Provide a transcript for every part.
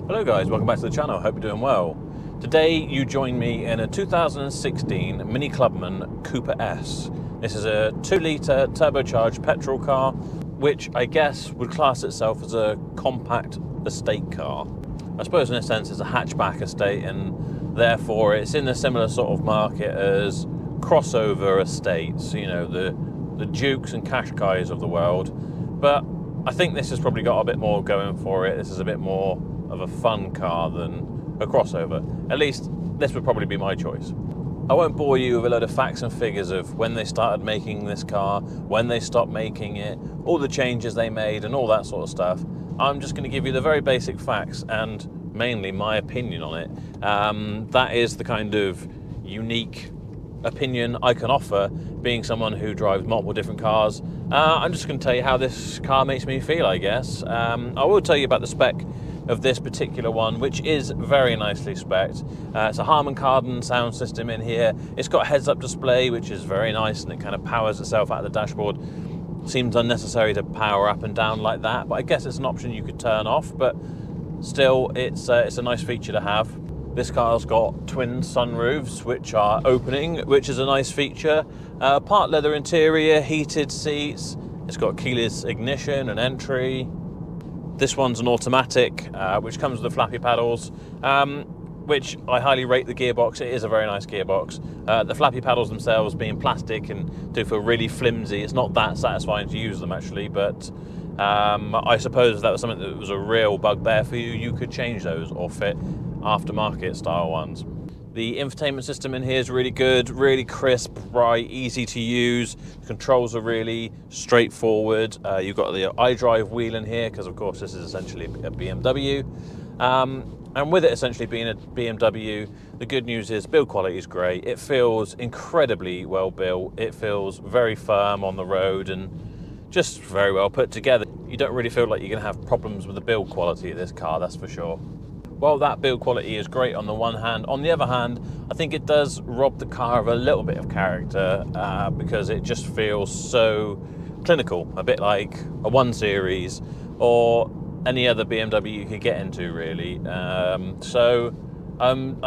Hello guys, welcome back to the channel, hope you're doing well. Today you join me in a 2016 Mini Clubman Coupe S. This is a 2-litre turbocharged petrol car, which I guess would class itself as a compact estate car. I suppose in a sense it's a hatchback estate, and therefore it's in a similar sort of market as crossover estates, you know, the Dukes and Qashqais of the world. But I think this has probably got a bit more going for it. This is a bit more of a fun car than a crossover. At least this would probably be my choice. I won't bore you with a load of facts and figures of when they started making this car, when they stopped making it, all the changes they made and all that sort of stuff. I'm just going to give you the very basic facts and mainly my opinion on it. That is the kind of unique opinion I can offer, being someone who drives multiple different cars. I'm just going to tell you how this car makes me feel, I guess. I will tell you about the spec of this particular one, which is very nicely specced. It's a Harman Kardon sound system in here. It's got a heads-up display, which is very nice, and it kind of powers itself out of the dashboard. Seems unnecessary to power up and down like that, but I guess it's an option you could turn off, but still it's a nice feature to have. This car's got twin sunroofs, which are opening, which is a nice feature. Part leather interior, heated seats. It's got keyless ignition and entry. This one's an automatic, which comes with the flappy paddles, which I highly rate the gearbox. It is a very nice gearbox. The flappy paddles themselves being plastic and do feel really flimsy. It's not that satisfying to use them actually, but I suppose if that was something that was a real bugbear for you, you could change those or fit aftermarket style ones. The infotainment system in here is really good, really crisp, bright, easy to use. The controls are really straightforward. You've got the iDrive wheel in here because of course this is essentially a BMW. And with it essentially being a BMW, the good news is build quality is great. It feels incredibly well built. It feels very firm on the road and just very well put together. You don't really feel like you're going to have problems with the build quality of this car, that's for sure. Well, that build quality is great on the one hand. On the other hand, I think it does rob the car of a little bit of character because it just feels so clinical, a bit like a 1 Series or any other BMW you could get into, really. I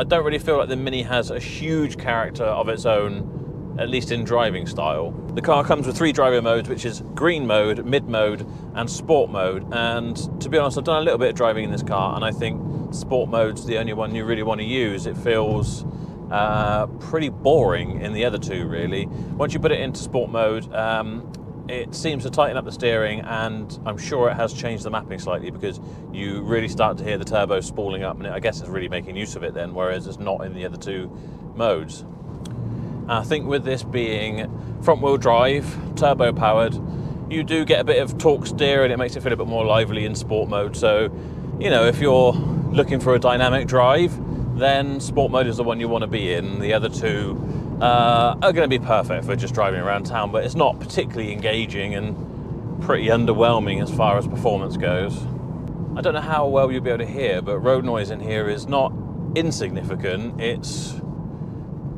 don't really feel like the Mini has a huge character of its own, at least in driving style. The car comes with 3 driving modes, which is green mode, mid mode, and sport mode. And to be honest, I've done a little bit of driving in this car, and I think sport mode's the only one you really want to use. It feels pretty boring in the other two, really. Once you put it into sport mode, it seems to tighten up the steering, and I'm sure it has changed the mapping slightly because you really start to hear the turbo spooling up, and I guess it's really making use of it then, whereas it's not in the other 2 modes. I think with this being front-wheel drive, turbo-powered, you do get a bit of torque steer, and it makes it feel a bit more lively in sport mode. So, you know, if you're looking for a dynamic drive, then sport mode is the one you want to be in. The other 2 are going to be perfect for just driving around town, but it's not particularly engaging and pretty underwhelming as far as performance goes. I don't know how well you'll be able to hear, but road noise in here is not insignificant. It's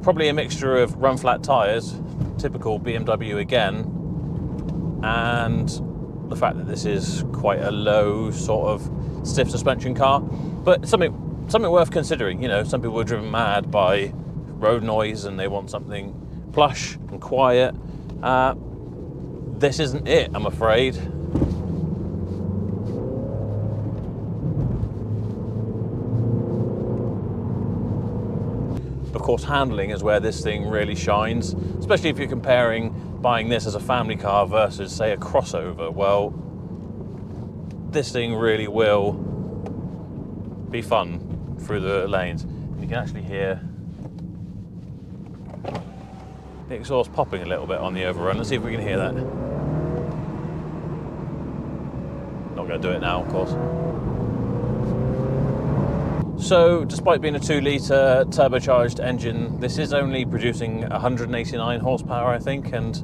probably a mixture of run-flat tyres, typical BMW again, and the fact that this is quite a low sort of stiff suspension car, but something worth considering. You know, some people are driven mad by road noise and they want something plush and quiet. This isn't it, I'm afraid. Of course, handling is where this thing really shines, especially if you're comparing buying this as a family car versus, say, a crossover. Well, this thing really will be fun through the lanes. And you can actually hear the exhaust popping a little bit on the overrun. Let's see if we can hear that. Not going to do it now, of course. So, despite being a 2-litre turbocharged engine, this is only producing 189 horsepower, I think, and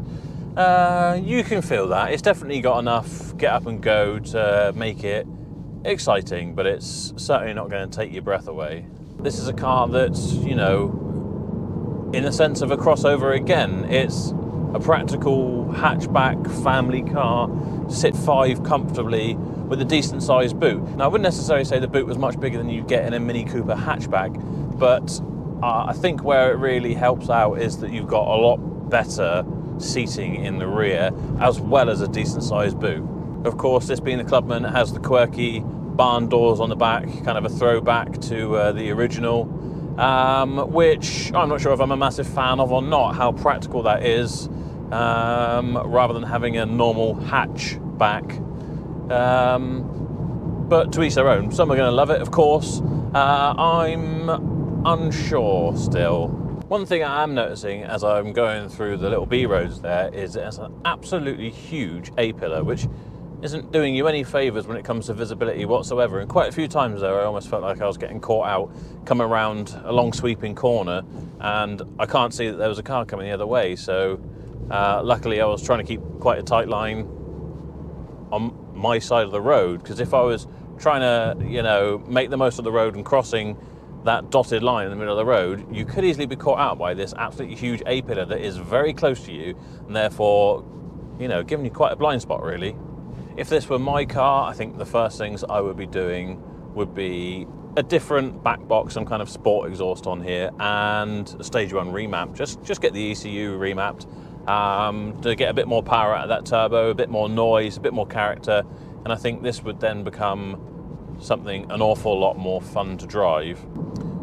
you can feel that. It's definitely got enough get up and go to make it exciting, but it's certainly not going to take your breath away. This is a car that's, you know, in the sense of a crossover again. It's a practical hatchback family car, sit 5 comfortably, with a decent sized boot. Now I wouldn't necessarily say the boot was much bigger than you get in a Mini Cooper hatchback, but I think where it really helps out is that you've got a lot better seating in the rear, as well as a decent sized boot. Of course, this being the Clubman, it has the quirky barn doors on the back, kind of a throwback to the original, which I'm not sure if I'm a massive fan of or not, how practical that is, rather than having a normal hatchback. But to each their own. Some are going to love it, of course. I'm unsure still. One thing I am noticing as I'm going through the little B roads there is it has an absolutely huge A-pillar, which isn't doing you any favours when it comes to visibility whatsoever. And quite a few times there, I almost felt like I was getting caught out coming around a long sweeping corner, and I can't see that there was a car coming the other way. So luckily I was trying to keep quite a tight line on my side of the road, because if I was trying to, you know, make the most of the road and crossing that dotted line in the middle of the road, you could easily be caught out by this absolutely huge A-pillar that is very close to you, and therefore, you know, giving you quite a blind spot really. If this were my car, I think the first things I would be doing would be a different back box, some kind of sport exhaust on here, and a stage 1 remap. Just get the ECU remapped to get a bit more power out of that turbo, a bit more noise, a bit more character, and I think this would then become something an awful lot more fun to drive.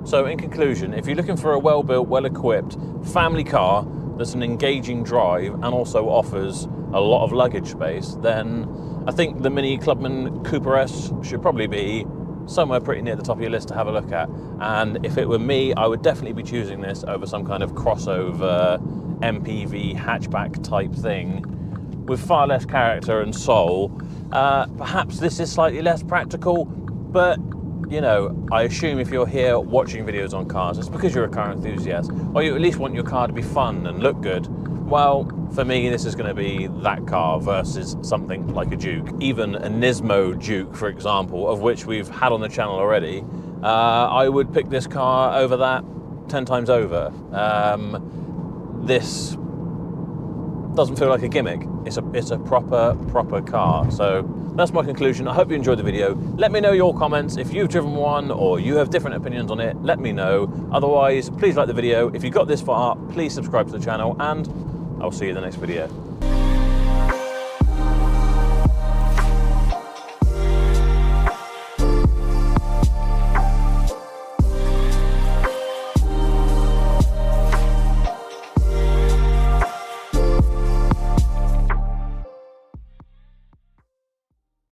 So in conclusion, if you're looking for a well-built, well-equipped family car that's an engaging drive and also offers a lot of luggage space, then I think the Mini Clubman Cooper S should probably be somewhere pretty near the top of your list to have a look at. And if it were me, I would definitely be choosing this over some kind of crossover MPV hatchback type thing with far less character and soul. Perhaps this is slightly less practical, but you know, I assume if you're here watching videos on cars, it's because you're a car enthusiast, or you at least want your car to be fun and look good. Well, for me, this is going to be that car versus something like a Duke. Even a Nismo Duke, for example, of which we've had on the channel already, I would pick this car over that 10 times over. This doesn't feel like a gimmick. It's a proper car. So that's my conclusion. I hope you enjoyed the video. Let me know your comments. If you've driven one or you have different opinions on it, let me know. Otherwise, please like the video. If you got this far, please subscribe to the channel, and I'll see you in the next video.